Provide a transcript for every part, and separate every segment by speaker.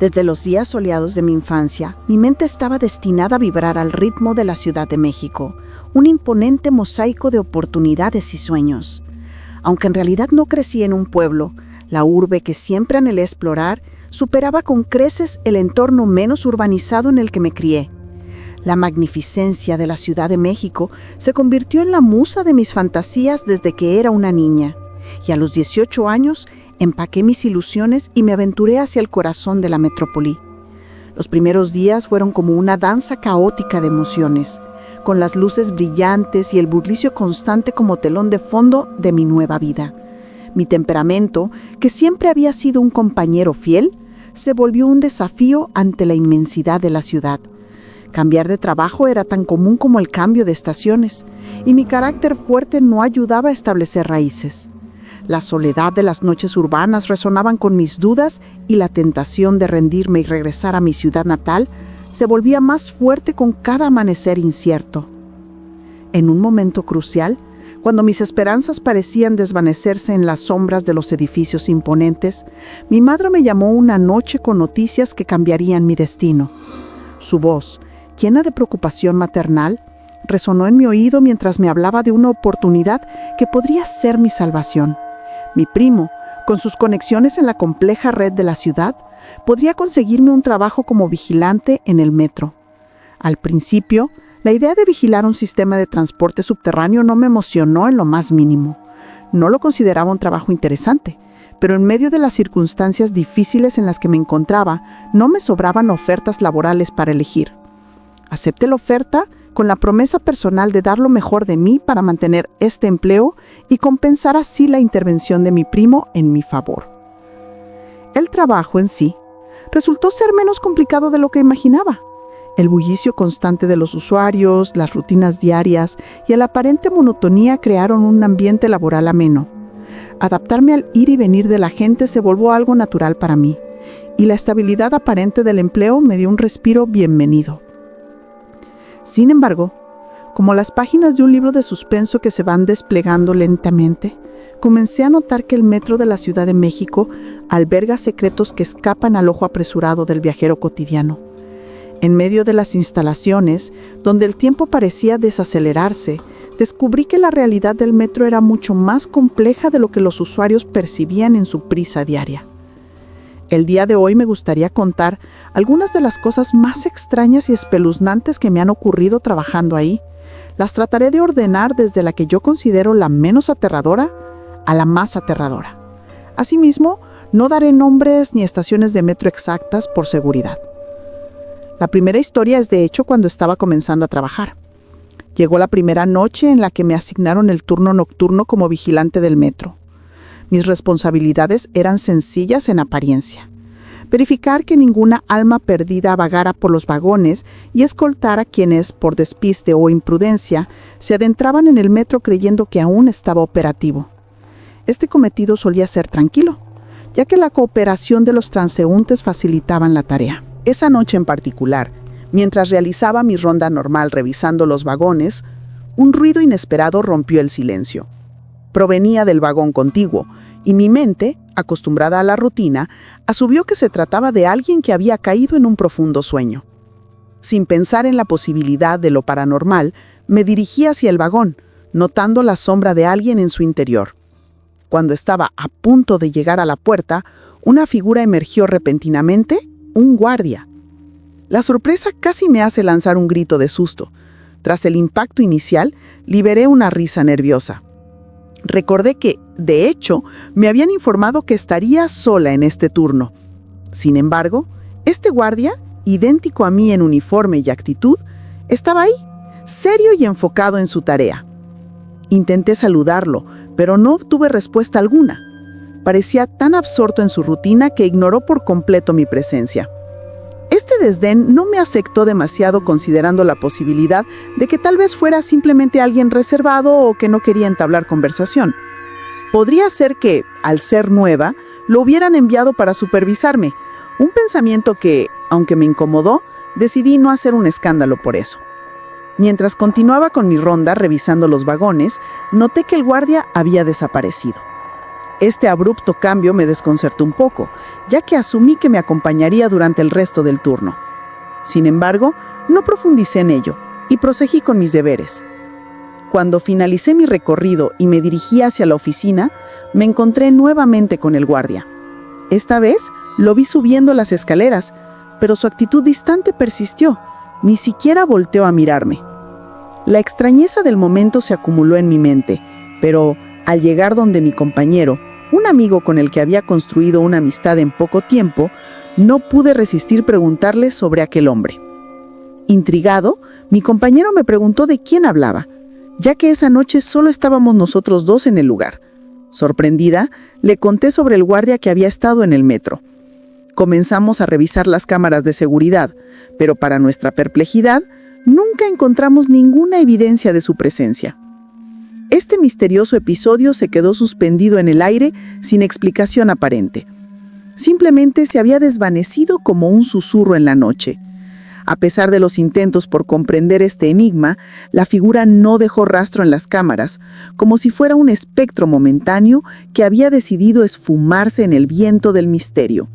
Speaker 1: Desde los días soleados de mi infancia, mi mente estaba destinada a vibrar al ritmo de la Ciudad de México, un imponente mosaico de oportunidades y sueños. Aunque en realidad no crecí en un pueblo, la urbe que siempre anhelé explorar superaba con creces el entorno menos urbanizado en el que me crié. La magnificencia de la Ciudad de México se convirtió en la musa de mis fantasías desde que era una niña, y a los 18 años empaqué mis ilusiones y me aventuré hacia el corazón de la metrópoli. Los primeros días fueron como una danza caótica de emociones, con las luces brillantes y el bullicio constante como telón de fondo de mi nueva vida. Mi temperamento, que siempre había sido un compañero fiel, se volvió un desafío ante la inmensidad de la ciudad. Cambiar de trabajo era tan común como el cambio de estaciones, y mi carácter fuerte no ayudaba a establecer raíces. La soledad de las noches urbanas resonaban con mis dudas y la tentación de rendirme y regresar a mi ciudad natal se volvía más fuerte con cada amanecer incierto. En un momento crucial, cuando mis esperanzas parecían desvanecerse en las sombras de los edificios imponentes, mi madre me llamó una noche con noticias que cambiarían mi destino. Su voz, llena de preocupación maternal, resonó en mi oído mientras me hablaba de una oportunidad que podría ser mi salvación. Mi primo, con sus conexiones en la compleja red de la ciudad, podría conseguirme un trabajo como vigilante en el metro. Al principio, la idea de vigilar un sistema de transporte subterráneo no me emocionó en lo más mínimo. No lo consideraba un trabajo interesante, pero en medio de las circunstancias difíciles en las que me encontraba, no me sobraban ofertas laborales para elegir. Acepté la oferta con la promesa personal de dar lo mejor de mí para mantener este empleo y compensar así la intervención de mi primo en mi favor. El trabajo en sí resultó ser menos complicado de lo que imaginaba. El bullicio constante de los usuarios, las rutinas diarias y la aparente monotonía crearon un ambiente laboral ameno. Adaptarme al ir y venir de la gente se volvió algo natural para mí, y la estabilidad aparente del empleo me dio un respiro bienvenido. Sin embargo, como las páginas de un libro de suspenso que se van desplegando lentamente, comencé a notar que el metro de la Ciudad de México alberga secretos que escapan al ojo apresurado del viajero cotidiano. En medio de las instalaciones, donde el tiempo parecía desacelerarse, descubrí que la realidad del metro era mucho más compleja de lo que los usuarios percibían en su prisa diaria. El día de hoy me gustaría contar algunas de las cosas más extrañas y espeluznantes que me han ocurrido trabajando ahí. Las trataré de ordenar desde la que yo considero la menos aterradora a la más aterradora. Asimismo, no daré nombres ni estaciones de metro exactas por seguridad. La primera historia es de hecho cuando estaba comenzando a trabajar. Llegó la primera noche en la que me asignaron el turno nocturno como vigilante del metro. Mis responsabilidades eran sencillas en apariencia: verificar que ninguna alma perdida vagara por los vagones y escoltar a quienes, por despiste o imprudencia, se adentraban en el metro creyendo que aún estaba operativo. Este cometido solía ser tranquilo, ya que la cooperación de los transeúntes facilitaban la tarea. Esa noche en particular, mientras realizaba mi ronda normal revisando los vagones, un ruido inesperado rompió el silencio. Provenía del vagón contiguo, y mi mente, acostumbrada a la rutina, asumió que se trataba de alguien que había caído en un profundo sueño. Sin pensar en la posibilidad de lo paranormal, me dirigí hacia el vagón, notando la sombra de alguien en su interior. Cuando estaba a punto de llegar a la puerta, una figura emergió repentinamente, un guardia. La sorpresa casi me hace lanzar un grito de susto. Tras el impacto inicial, liberé una risa nerviosa. Recordé que, de hecho, me habían informado que estaría sola en este turno. Sin embargo, este guardia, idéntico a mí en uniforme y actitud, estaba ahí, serio y enfocado en su tarea. Intenté saludarlo, pero no obtuve respuesta alguna. Parecía tan absorto en su rutina que ignoró por completo mi presencia. Este desdén no me afectó demasiado considerando la posibilidad de que tal vez fuera simplemente alguien reservado o que no quería entablar conversación. Podría ser que, al ser nueva, lo hubieran enviado para supervisarme, un pensamiento que, aunque me incomodó, decidí no hacer un escándalo por eso. Mientras continuaba con mi ronda revisando los vagones, noté que el guardia había desaparecido. Este abrupto cambio me desconcertó un poco, ya que asumí que me acompañaría durante el resto del turno. Sin embargo, no profundicé en ello y proseguí con mis deberes. Cuando finalicé mi recorrido y me dirigí hacia la oficina, me encontré nuevamente con el guardia. Esta vez lo vi subiendo las escaleras, pero su actitud distante persistió. Ni siquiera volteó a mirarme. La extrañeza del momento se acumuló en mi mente, pero al llegar donde mi compañero, un amigo con el que había construido una amistad en poco tiempo, no pude resistir preguntarle sobre aquel hombre. Intrigado, mi compañero me preguntó de quién hablaba, ya que esa noche solo estábamos nosotros dos en el lugar. Sorprendida, le conté sobre el guardia que había estado en el metro. Comenzamos a revisar las cámaras de seguridad, pero para nuestra perplejidad, nunca encontramos ninguna evidencia de su presencia. Este misterioso episodio se quedó suspendido en el aire sin explicación aparente. Simplemente se había desvanecido como un susurro en la noche. A pesar de los intentos por comprender este enigma, la figura no dejó rastro en las cámaras, como si fuera un espectro momentáneo que había decidido esfumarse en el viento del misterio.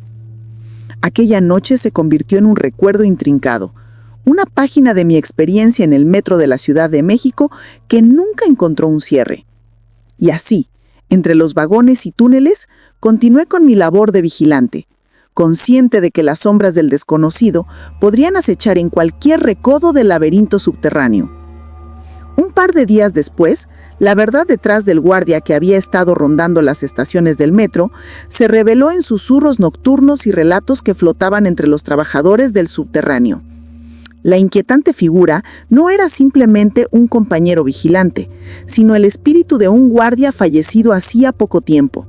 Speaker 1: Aquella noche se convirtió en un recuerdo intrincado, una página de mi experiencia en el metro de la Ciudad de México que nunca encontró un cierre. Y así, entre los vagones y túneles, continué con mi labor de vigilante, consciente de que las sombras del desconocido podrían acechar en cualquier recodo del laberinto subterráneo. Un par de días después, la verdad detrás del guardia que había estado rondando las estaciones del metro se reveló en susurros nocturnos y relatos que flotaban entre los trabajadores del subterráneo. La inquietante figura no era simplemente un compañero vigilante, sino el espíritu de un guardia fallecido hacía poco tiempo.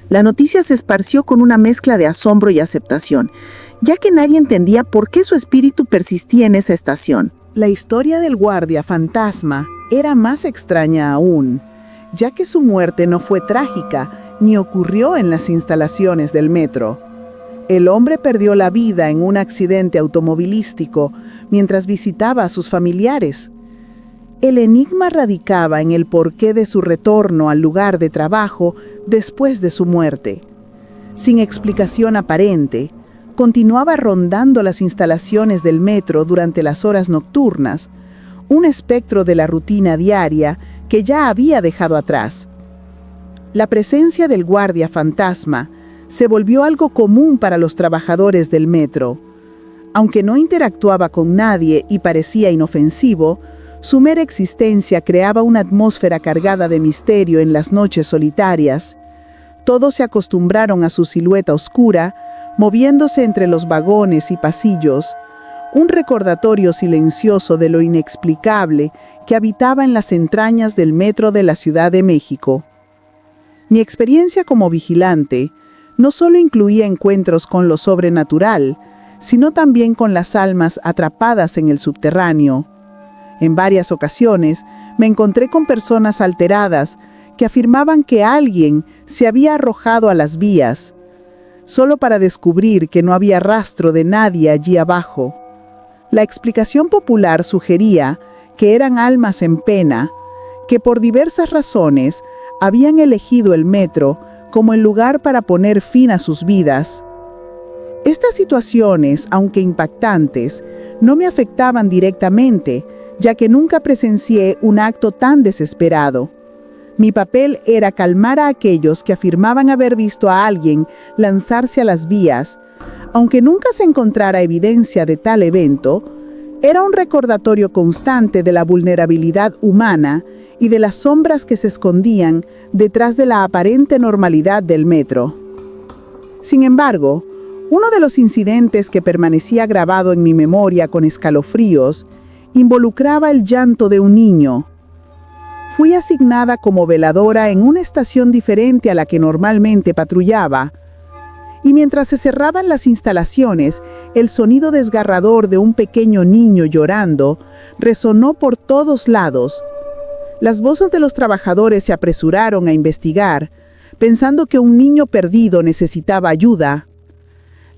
Speaker 1: La noticia se esparció con una mezcla de asombro y aceptación, ya que nadie entendía por qué su espíritu persistía en esa estación.
Speaker 2: La historia del guardia fantasma era más extraña aún, ya que su muerte no fue trágica ni ocurrió en las instalaciones del metro. El hombre perdió la vida en un accidente automovilístico mientras visitaba a sus familiares. El enigma radicaba en el porqué de su retorno al lugar de trabajo después de su muerte. Sin explicación aparente, continuaba rondando las instalaciones del metro durante las horas nocturnas, un espectro de la rutina diaria que ya había dejado atrás. La presencia del guardia fantasma se volvió algo común para los trabajadores del metro. Aunque no interactuaba con nadie y parecía inofensivo, su mera existencia creaba una atmósfera cargada de misterio en las noches solitarias. Todos se acostumbraron a su silueta oscura, moviéndose entre los vagones y pasillos, un recordatorio silencioso de lo inexplicable que habitaba en las entrañas del metro de la Ciudad de México. Mi experiencia como vigilante no solo incluía encuentros con lo sobrenatural, sino también con las almas atrapadas en el subterráneo. En varias ocasiones me encontré con personas alteradas que afirmaban que alguien se había arrojado a las vías, solo para descubrir que no había rastro de nadie allí abajo. La explicación popular sugería que eran almas en pena, que por diversas razones habían elegido el metro como el lugar para poner fin a sus vidas. Estas situaciones, aunque impactantes, no me afectaban directamente, ya que nunca presencié un acto tan desesperado. Mi papel era calmar a aquellos que afirmaban haber visto a alguien lanzarse a las vías. Aunque nunca se encontrara evidencia de tal evento, era un recordatorio constante de la vulnerabilidad humana y de las sombras que se escondían detrás de la aparente normalidad del metro. Sin embargo, uno de los incidentes que permanecía grabado en mi memoria con escalofríos involucraba el llanto de un niño. Fui asignada como veladora en una estación diferente a la que normalmente patrullaba, y mientras se cerraban las instalaciones, el sonido desgarrador de un pequeño niño llorando resonó por todos lados. Las voces de los trabajadores se apresuraron a investigar, pensando que un niño perdido necesitaba ayuda.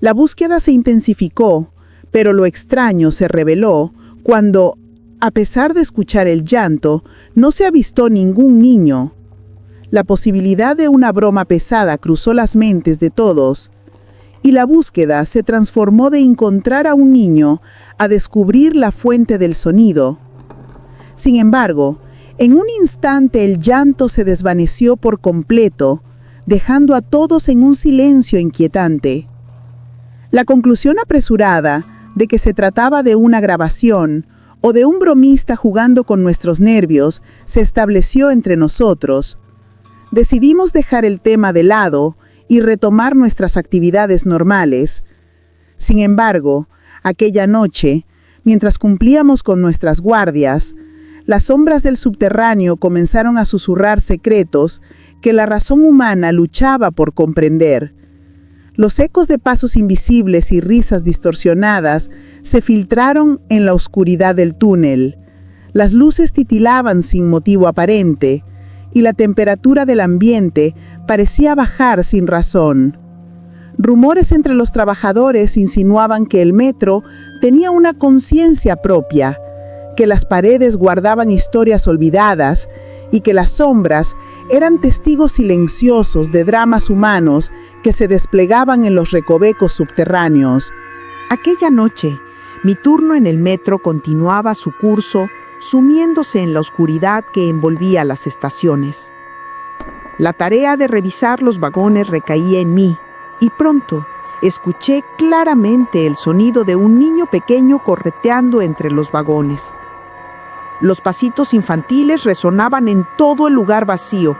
Speaker 2: La búsqueda se intensificó, pero lo extraño se reveló cuando, a pesar de escuchar el llanto, no se avistó ningún niño. La posibilidad de una broma pesada cruzó las mentes de todos, y la búsqueda se transformó de encontrar a un niño a descubrir la fuente del sonido. Sin embargo, en un instante el llanto se desvaneció por completo, dejando a todos en un silencio inquietante. La conclusión apresurada de que se trataba de una grabación o de un bromista jugando con nuestros nervios se estableció entre nosotros. Decidimos dejar el tema de lado y retomar nuestras actividades normales. Sin embargo, aquella noche, mientras cumplíamos con nuestras guardias, las sombras del subterráneo comenzaron a susurrar secretos que la razón humana luchaba por comprender. Los ecos de pasos invisibles y risas distorsionadas se filtraron en la oscuridad del túnel. Las luces titilaban sin motivo aparente, y la temperatura del ambiente parecía bajar sin razón. Rumores entre los trabajadores insinuaban que el metro tenía una conciencia propia, que las paredes guardaban historias olvidadas y que las sombras eran testigos silenciosos de dramas humanos que se desplegaban en los recovecos subterráneos.
Speaker 1: Aquella noche, mi turno en el metro continuaba su curso, sumiéndose en la oscuridad que envolvía las estaciones. La tarea de revisar los vagones recaía en mí, y pronto escuché claramente el sonido de un niño pequeño correteando entre los vagones. Los pasitos infantiles resonaban en todo el lugar vacío,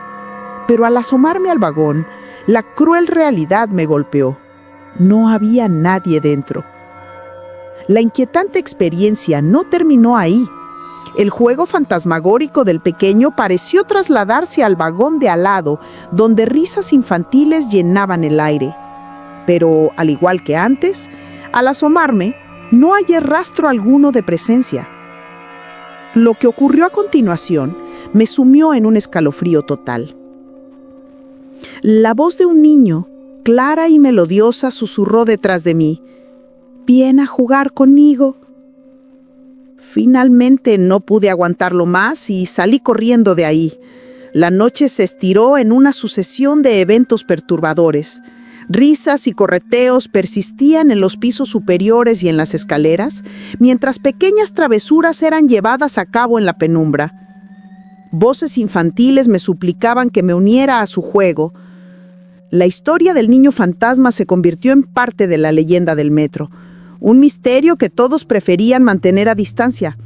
Speaker 1: pero al asomarme al vagón, la cruel realidad me golpeó. No había nadie dentro. La inquietante experiencia no terminó ahí. El juego fantasmagórico del pequeño pareció trasladarse al vagón de al lado, donde risas infantiles llenaban el aire. Pero, al igual que antes, al asomarme, no hallé rastro alguno de presencia. Lo que ocurrió a continuación me sumió en un escalofrío total. La voz de un niño, clara y melodiosa, susurró detrás de mí: «Ven a jugar conmigo». Finalmente no pude aguantarlo más y salí corriendo de ahí. La noche se estiró en una sucesión de eventos perturbadores. Risas y correteos persistían en los pisos superiores y en las escaleras, mientras pequeñas travesuras eran llevadas a cabo en la penumbra. Voces infantiles me suplicaban que me uniera a su juego. La historia del niño fantasma se convirtió en parte de la leyenda del metro, un misterio que todos preferían mantener a distancia.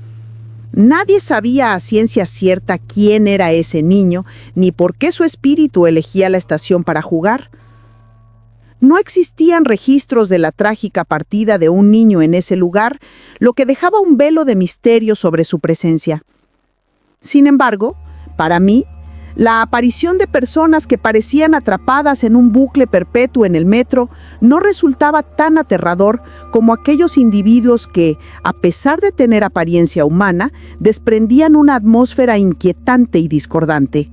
Speaker 1: Nadie sabía a ciencia cierta quién era ese niño, ni por qué su espíritu elegía la estación para jugar. No existían registros de la trágica partida de un niño en ese lugar, lo que dejaba un velo de misterio sobre su presencia. Sin embargo, para mí, la aparición de personas que parecían atrapadas en un bucle perpetuo en el metro no resultaba tan aterrador como aquellos individuos que, a pesar de tener apariencia humana, desprendían una atmósfera inquietante y discordante.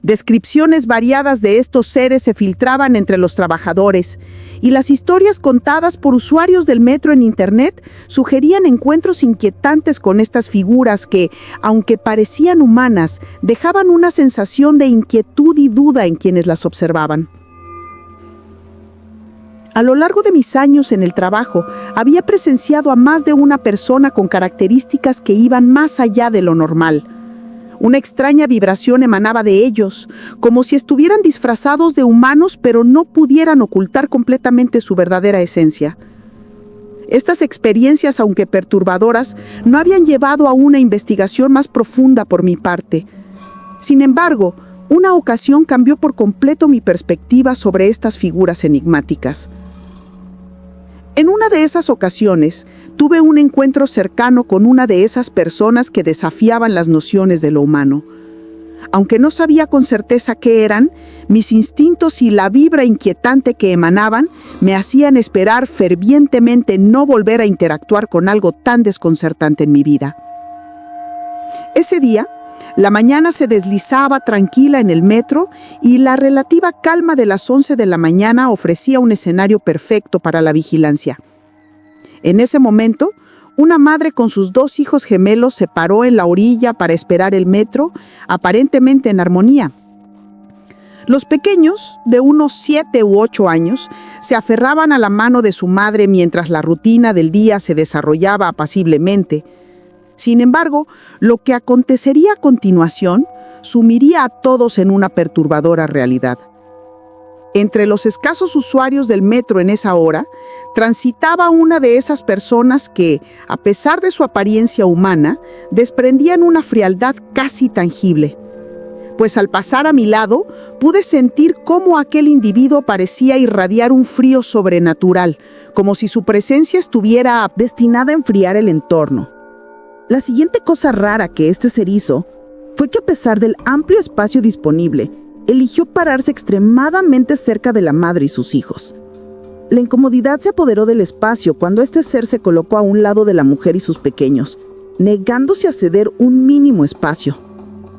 Speaker 1: Descripciones variadas de estos seres se filtraban entre los trabajadores, y las historias contadas por usuarios del metro en Internet sugerían encuentros inquietantes con estas figuras que, aunque parecían humanas, dejaban una sensación de inquietud y duda en quienes las observaban. A lo largo de mis años en el trabajo, había presenciado a más de una persona con características que iban más allá de lo normal. Una extraña vibración emanaba de ellos, como si estuvieran disfrazados de humanos, pero no pudieran ocultar completamente su verdadera esencia. Estas experiencias, aunque perturbadoras, no habían llevado a una investigación más profunda por mi parte. Sin embargo, una ocasión cambió por completo mi perspectiva sobre estas figuras enigmáticas. En una de esas ocasiones, tuve un encuentro cercano con una de esas personas que desafiaban las nociones de lo humano. Aunque no sabía con certeza qué eran, mis instintos y la vibra inquietante que emanaban me hacían esperar fervientemente no volver a interactuar con algo tan desconcertante en mi vida. Ese día, la mañana se deslizaba tranquila en el metro y la relativa calma de las 11 de la mañana ofrecía un escenario perfecto para la vigilancia. En ese momento, una madre con sus 2 hijos gemelos se paró en la orilla para esperar el metro, aparentemente en armonía.
Speaker 3: Los pequeños, de unos 7 u 8 años, se aferraban a la mano de su madre mientras la rutina del día se desarrollaba apaciblemente. Sin embargo, lo que acontecería a continuación sumiría a todos en una perturbadora realidad. Entre los escasos usuarios del metro en esa hora, transitaba una de esas personas que, a pesar de su apariencia humana, desprendían una frialdad casi tangible. Pues al pasar a mi lado, pude sentir cómo aquel individuo parecía irradiar un frío sobrenatural, como si su presencia estuviera destinada a enfriar el entorno. La siguiente cosa rara que este ser hizo fue que, a pesar del amplio espacio disponible, eligió pararse extremadamente cerca de la madre y sus hijos. La incomodidad se apoderó del espacio cuando este ser se colocó a un lado de la mujer y sus pequeños, negándose a ceder un mínimo espacio.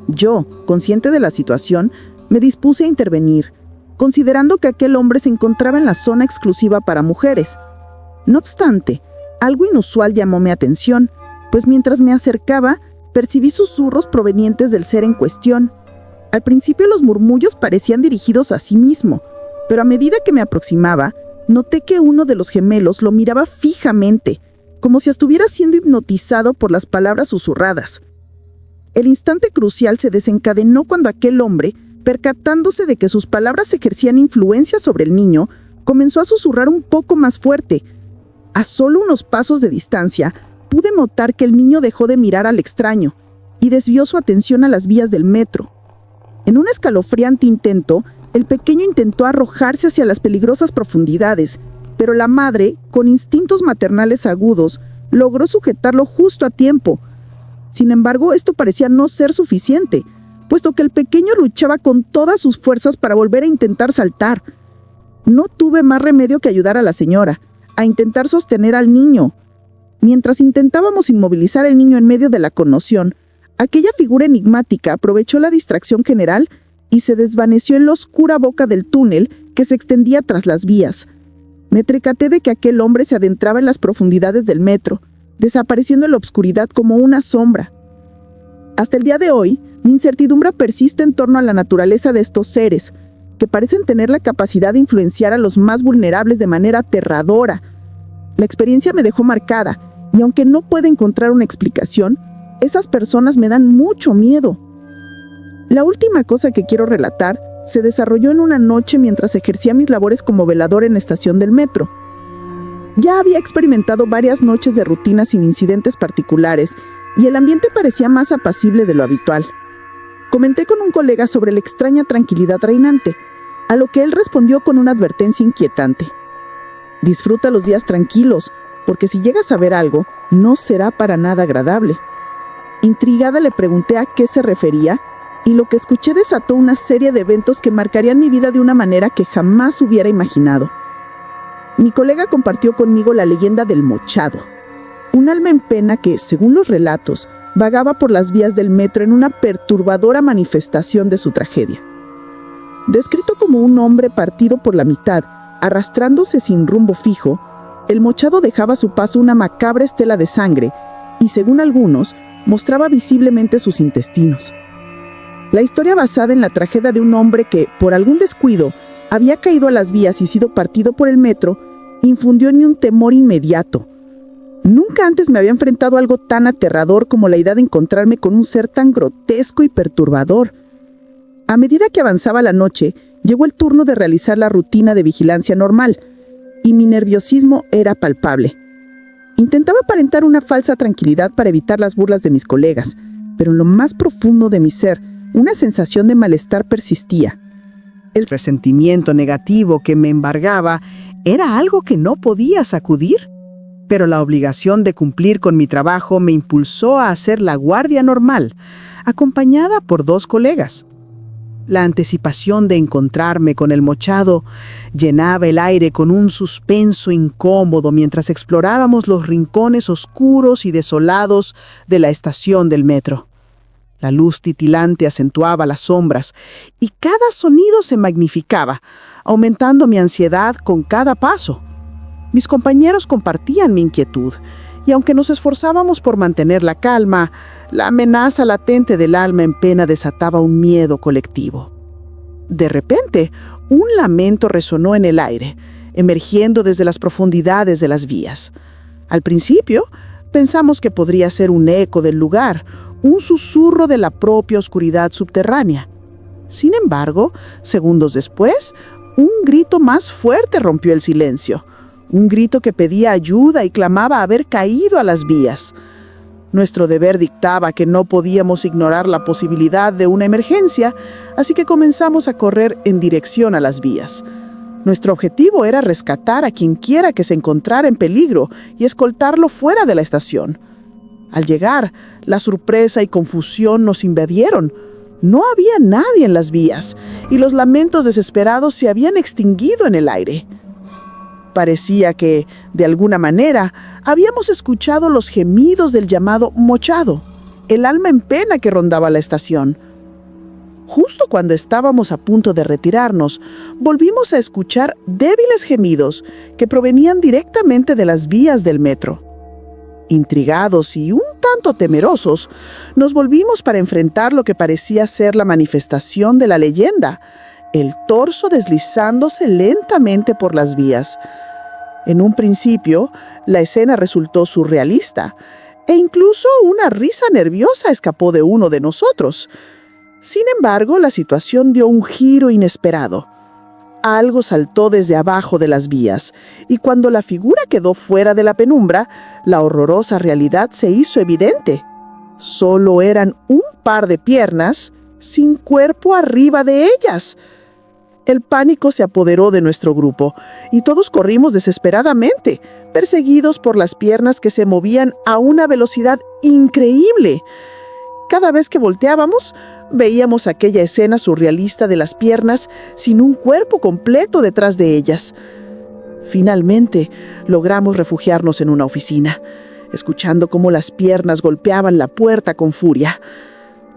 Speaker 3: Yo, consciente de la situación, me dispuse a intervenir, considerando que aquel hombre se encontraba en la zona exclusiva para mujeres. No obstante, algo inusual llamó mi atención, pues mientras me acercaba, percibí susurros provenientes del ser en cuestión. Al principio los murmullos parecían dirigidos a sí mismo, pero a medida que me aproximaba, noté que uno de los gemelos lo miraba fijamente, como si estuviera siendo hipnotizado por las palabras susurradas. El instante crucial se desencadenó cuando aquel hombre, percatándose de que sus palabras ejercían influencia sobre el niño, comenzó a susurrar un poco más fuerte. A solo unos pasos de distancia, pude notar que el niño dejó de mirar al extraño y desvió su atención a las vías del metro. En un escalofriante intento, el pequeño intentó arrojarse hacia las peligrosas profundidades, pero la madre, con instintos maternales agudos, logró sujetarlo justo a tiempo. Sin embargo, esto parecía no ser suficiente, puesto que el pequeño luchaba con todas sus fuerzas para volver a intentar saltar. No tuve más remedio que ayudar a la señora, a intentar sostener al niño. Mientras intentábamos inmovilizar al niño en medio de la conmoción, aquella figura enigmática aprovechó la distracción general y se desvaneció en la oscura boca del túnel que se extendía tras las vías. Me percaté de que aquel hombre se adentraba en las profundidades del metro, desapareciendo en la oscuridad como una sombra. Hasta el día de hoy, mi incertidumbre persiste en torno a la naturaleza de estos seres, que parecen tener la capacidad de influenciar a los más vulnerables de manera aterradora. La experiencia me dejó marcada, y aunque no puedo encontrar una explicación, esas personas me dan mucho miedo. La última cosa que quiero relatar se desarrolló en una noche mientras ejercía mis labores como velador en la estación del metro. Ya había experimentado varias noches de rutina sin incidentes particulares y el ambiente parecía más apacible de lo habitual. Comenté con un colega sobre la extraña tranquilidad reinante, a lo que él respondió con una advertencia inquietante. Disfruta los días tranquilos, porque si llegas a ver algo, no será para nada agradable. Intrigada le pregunté a qué se refería, y lo que escuché desató una serie de eventos que marcarían mi vida de una manera que jamás hubiera imaginado. Mi colega compartió conmigo la leyenda del mochado, un alma en pena que, según los relatos, vagaba por las vías del metro en una perturbadora manifestación de su tragedia. Descrito como un hombre partido por la mitad, arrastrándose sin rumbo fijo, el mochado dejaba a su paso una macabra estela de sangre y, según algunos, mostraba visiblemente sus intestinos. La historia basada en la tragedia de un hombre que, por algún descuido, había caído a las vías y sido partido por el metro, infundió en mí un temor inmediato. Nunca antes me había enfrentado a algo tan aterrador como la idea de encontrarme con un ser tan grotesco y perturbador. A medida que avanzaba la noche, llegó el turno de realizar la rutina de vigilancia normal, y mi nerviosismo era palpable. Intentaba aparentar una falsa tranquilidad para evitar las burlas de mis colegas, pero en lo más profundo de mi ser, una sensación de malestar persistía. El resentimiento negativo que me embargaba era algo que no podía sacudir, pero la obligación de cumplir con mi trabajo me impulsó a hacer la guardia normal, acompañada por 2 colegas. La anticipación de encontrarme con el mochado llenaba el aire con un suspenso incómodo mientras explorábamos los rincones oscuros y desolados de la estación del metro. La luz titilante acentuaba las sombras y cada sonido se magnificaba, aumentando mi ansiedad con cada paso. Mis compañeros compartían mi inquietud, y aunque nos esforzábamos por mantener la calma, la amenaza latente del alma en pena desataba un miedo colectivo.
Speaker 2: De repente, un lamento resonó en el aire, emergiendo desde las profundidades de las vías. Al principio, pensamos que podría ser un eco del lugar, un susurro de la propia oscuridad subterránea. Sin embargo, segundos después, un grito más fuerte rompió el silencio, un grito que pedía ayuda y clamaba haber caído a las vías. Nuestro deber dictaba que no podíamos ignorar la posibilidad de una emergencia, así que comenzamos a correr en dirección a las vías. Nuestro objetivo era rescatar a quien quiera que se encontrara en peligro y escoltarlo fuera de la estación. Al llegar, la sorpresa y confusión nos invadieron. No había nadie en las vías y los lamentos desesperados se habían extinguido en el aire. Parecía que, de alguna manera, habíamos escuchado los gemidos del llamado mochado, el alma en pena que rondaba la estación. Justo cuando estábamos a punto de retirarnos, volvimos a escuchar débiles gemidos que provenían directamente de las vías del metro. Intrigados y un tanto temerosos, nos volvimos para enfrentar lo que parecía ser la manifestación de la leyenda, el torso deslizándose lentamente por las vías. En un principio, la escena resultó surrealista, e incluso una risa nerviosa escapó de uno de nosotros. Sin embargo, la situación dio un giro inesperado. Algo saltó desde abajo de las vías, y cuando la figura quedó fuera de la penumbra, la horrorosa realidad se hizo evidente. Solo eran un par de piernas, sin cuerpo arriba de ellas. El pánico se apoderó de nuestro grupo, y todos corrimos desesperadamente, perseguidos por las piernas que se movían a una velocidad increíble. Cada vez que volteábamos, veíamos aquella escena surrealista de las piernas sin un cuerpo completo detrás de ellas. Finalmente, logramos refugiarnos en una oficina, escuchando cómo las piernas golpeaban la puerta con furia.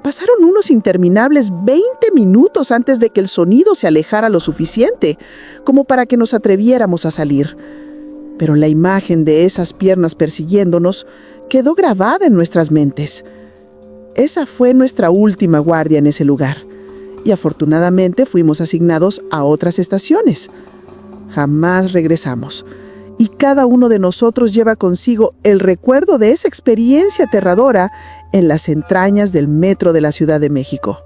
Speaker 2: Pasaron unos interminables 20 minutos antes de que el sonido se alejara lo suficiente como para que nos atreviéramos a salir. Pero la imagen de esas piernas persiguiéndonos quedó grabada en nuestras mentes. Esa fue nuestra última guardia en ese lugar, y afortunadamente fuimos asignados a otras estaciones. Jamás regresamos, y cada uno de nosotros lleva consigo el recuerdo de esa experiencia aterradora en las entrañas del metro de la Ciudad de México.